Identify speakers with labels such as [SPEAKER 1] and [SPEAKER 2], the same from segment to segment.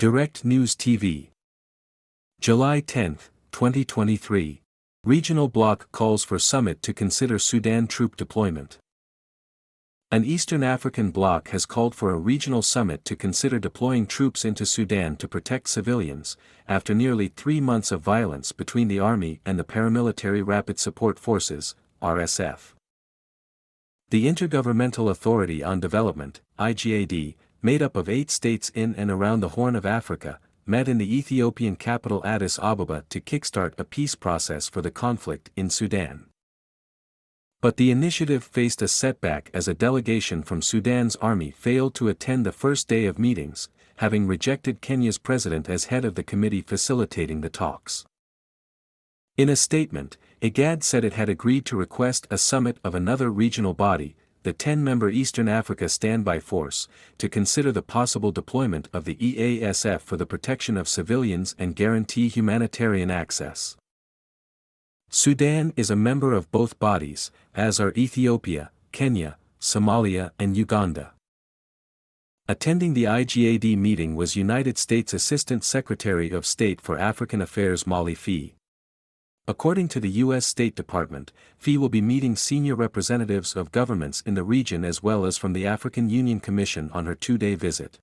[SPEAKER 1] Direct News TV. July 10, 2023. Regional bloc calls for summit to consider Sudan troop deployment. An Eastern African bloc has called for a regional summit to consider deploying troops into Sudan to protect civilians, after nearly 3 months of violence between the army and the paramilitary Rapid Support Forces, RSF. The Intergovernmental Authority on Development, IGAD, made up of 8 states in and around the Horn of Africa, met in the Ethiopian capital Addis Ababa to kickstart a peace process for the conflict in Sudan. But the initiative faced a setback as a delegation from Sudan's army failed to attend the first day of meetings, having rejected Kenya's president as head of the committee facilitating the talks. In a statement, IGAD said it had agreed to request a summit of another regional body, the 10-member Eastern Africa Standby Force, to consider the possible deployment of the EASF for the protection of civilians and guarantee humanitarian access. Sudan is a member of both bodies, as are Ethiopia, Kenya, Somalia and Uganda. Attending the IGAD meeting was United States Assistant Secretary of State for African Affairs Molly Fee. According to the U.S. State Department, Fee will be meeting senior representatives of governments in the region as well as from the African Union Commission on her 2-day visit.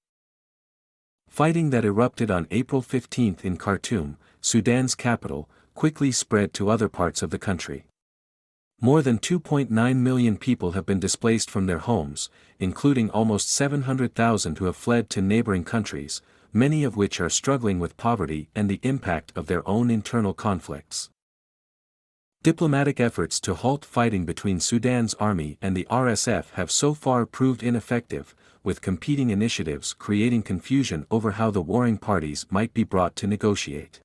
[SPEAKER 1] Fighting that erupted on April 15 in Khartoum, Sudan's capital, quickly spread to other parts of the country. More than 2.9 million people have been displaced from their homes, including almost 700,000 who have fled to neighboring countries, many of which are struggling with poverty and the impact of their own internal conflicts. Diplomatic efforts to halt fighting between Sudan's army and the RSF have so far proved ineffective, with competing initiatives creating confusion over how the warring parties might be brought to negotiate.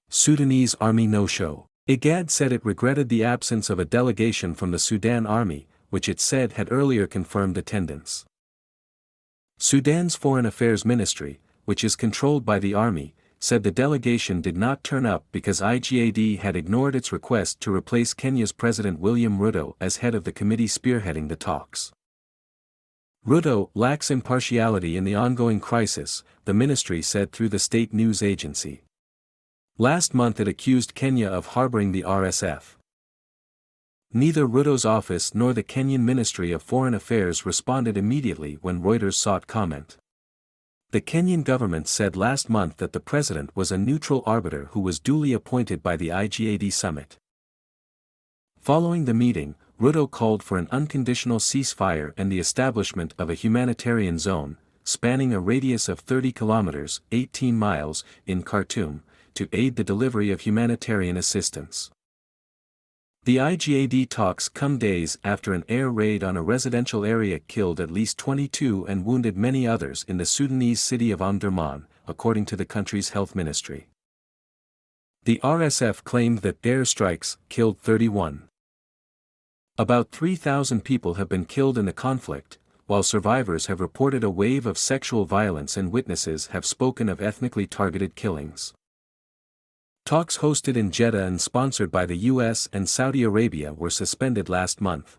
[SPEAKER 1] Sudanese army no-show. IGAD said it regretted the absence of a delegation from the Sudan army, which it said had earlier confirmed attendance. Sudan's Foreign Affairs Ministry, which is controlled by the army, said the delegation did not turn up because IGAD had ignored its request to replace Kenya's President William Ruto as head of the committee spearheading the talks. Ruto lacks impartiality in the ongoing crisis, the ministry said through the state news agency. Last month it accused Kenya of harboring the RSF. Neither Ruto's office nor the Kenyan Ministry of Foreign Affairs responded immediately when Reuters sought comment. The Kenyan government said last month that the president was a neutral arbiter who was duly appointed by the IGAD summit. Following the meeting, Ruto called for an unconditional ceasefire and the establishment of a humanitarian zone, spanning a radius of 30 kilometers, 18 miles, in Khartoum, to aid the delivery of humanitarian assistance. The IGAD talks come days after an air raid on a residential area killed at least 22 and wounded many others in the Sudanese city of Omdurman, according to the country's health ministry. The RSF claimed that airstrikes killed 31. About 3,000 people have been killed in the conflict, while survivors have reported a wave of sexual violence and witnesses have spoken of ethnically targeted killings. Talks hosted in Jeddah and sponsored by the US and Saudi Arabia were suspended last month.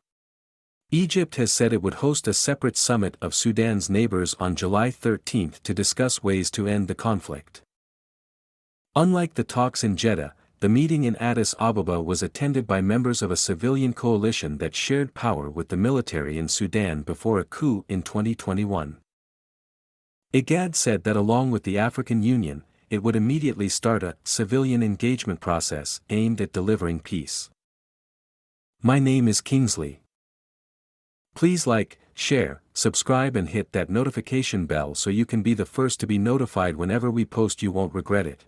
[SPEAKER 1] Egypt has said it would host a separate summit of Sudan's neighbors on July 13 to discuss ways to end the conflict. Unlike the talks in Jeddah, the meeting in Addis Ababa was attended by members of a civilian coalition that shared power with the military in Sudan before a coup in 2021. IGAD said that along with the African Union, it would immediately start a civilian engagement process aimed at delivering peace. My name is Kingsley. Please like, share, subscribe and hit that notification bell so you can be the first to be notified whenever we post. You won't regret it.